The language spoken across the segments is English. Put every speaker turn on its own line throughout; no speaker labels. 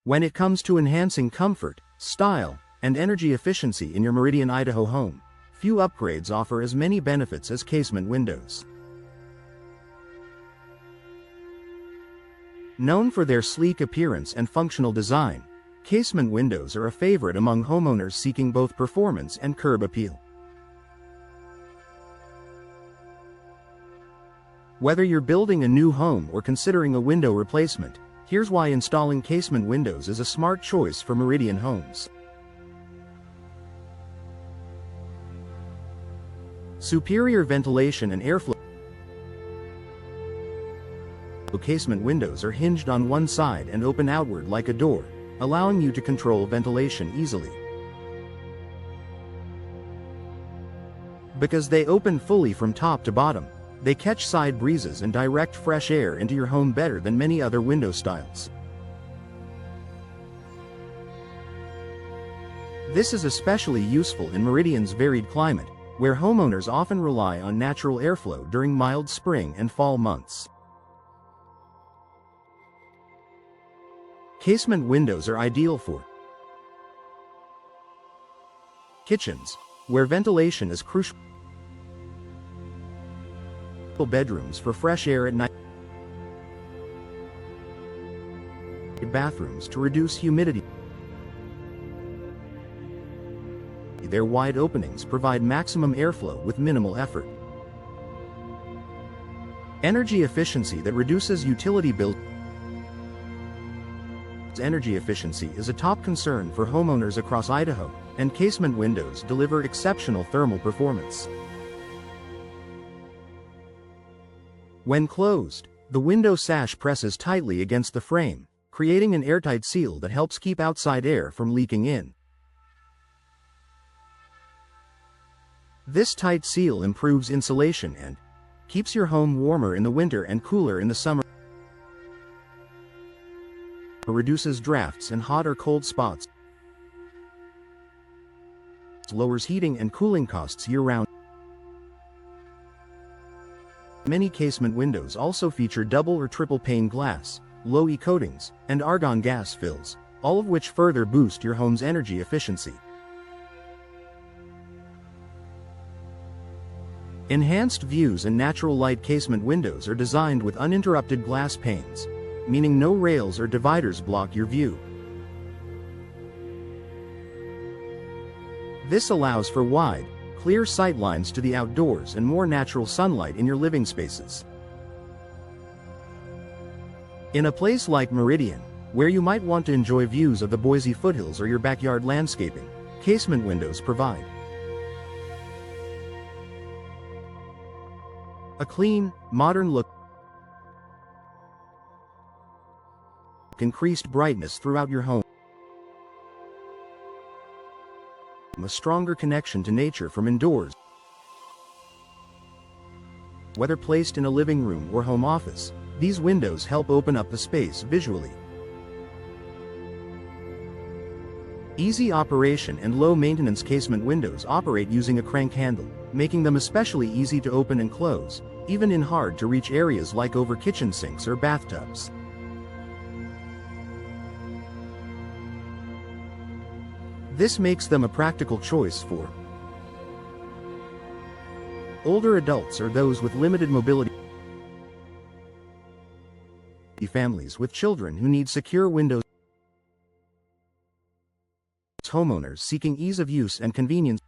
When it comes to enhancing comfort, style, and energy efficiency in your Meridian, Idaho home, few upgrades offer as many benefits as casement windows. Known for their sleek appearance and functional design, casement windows are a favorite among homeowners seeking both performance and curb appeal. Whether you're building a new home or considering a window replacement, here's why installing casement windows is a smart choice for Meridian homes. Superior ventilation and airflow. Casement windows are hinged on one side and open outward like a door, allowing you to control ventilation easily. Because they open fully from top to bottom, they catch side breezes and direct fresh air into your home better than many other window styles. This is especially useful in Meridian's varied climate, where homeowners often rely on natural airflow during mild spring and fall months. Casement windows are ideal for kitchens, where ventilation is crucial, bedrooms for fresh air at night, bathrooms to reduce humidity. Their wide openings provide maximum airflow with minimal effort. Energy efficiency that reduces utility bills. Energy efficiency is a top concern for homeowners across Idaho, and casement windows deliver exceptional thermal performance. When closed, the window sash presses tightly against the frame, creating an airtight seal that helps keep outside air from leaking in. This tight seal improves insulation and keeps your home warmer in the winter and cooler in the summer. Reduces drafts and hot or cold spots. Lowers heating and cooling costs year-round. Many casement windows also feature double or triple pane glass, low-E coatings, and argon gas fills, all of which further boost your home's energy efficiency. Enhanced views and natural light casement windows are designed with uninterrupted glass panes, meaning no rails or dividers block your view. This allows for wide, clear sight lines to the outdoors and more natural sunlight in your living spaces. In a place like Meridian, where you might want to enjoy views of the Boise foothills or your backyard landscaping, casement windows provide a clean, modern look, increased brightness throughout your home, a stronger connection to nature from indoors. Whether placed in a living room or home office, these windows help open up the space visually. Easy operation and low-maintenance casement windows operate using a crank handle, making them especially easy to open and close, even in hard-to-reach areas like over kitchen sinks or bathtubs. This makes them a practical choice for older adults or those with limited mobility, families with children who need secure windows, homeowners seeking ease of use and convenience.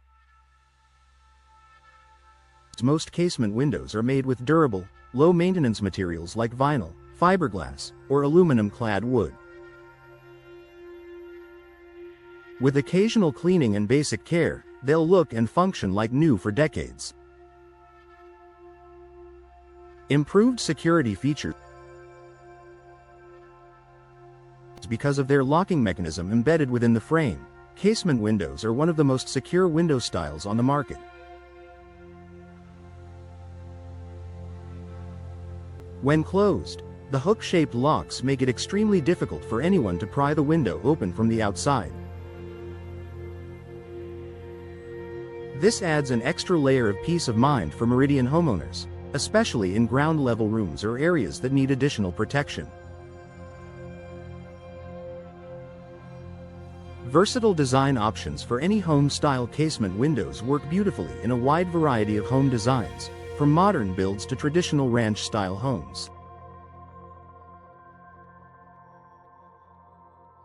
Most casement windows are made with durable, low-maintenance materials like vinyl, fiberglass, or aluminum-clad wood. With occasional cleaning and basic care, they'll look and function like new for decades. Improved security features. Because of their locking mechanism embedded within the frame, casement windows are one of the most secure window styles on the market. When closed, the hook-shaped locks make it extremely difficult for anyone to pry the window open from the outside. This adds an extra layer of peace of mind for Meridian homeowners, especially in ground-level rooms or areas that need additional protection. Versatile design options for any home-style casement windows work beautifully in a wide variety of home designs, from modern builds to traditional ranch-style homes.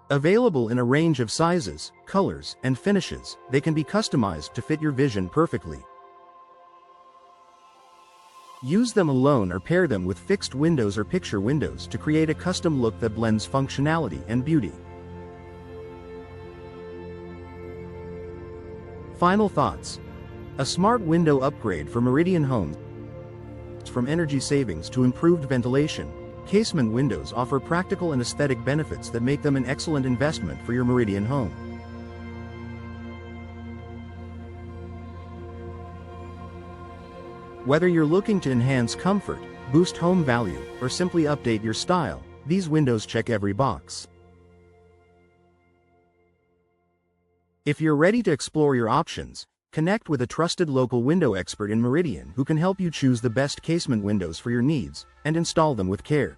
Available in a range of sizes, colors, and finishes, they can be customized to fit your vision perfectly. Use them alone or pair them with fixed windows or picture windows to create a custom look that blends functionality and beauty. Final thoughts. A smart window upgrade for Meridian homes. From energy savings to improved ventilation, Casement windows offer practical and aesthetic benefits that make them an excellent investment for your Meridian home. Whether you're looking to enhance comfort, boost home value, or simply update your style, these windows check every box. If you're ready to explore your options, connect with a trusted local window expert in Meridian who can help you choose the best casement windows for your needs and install them with care.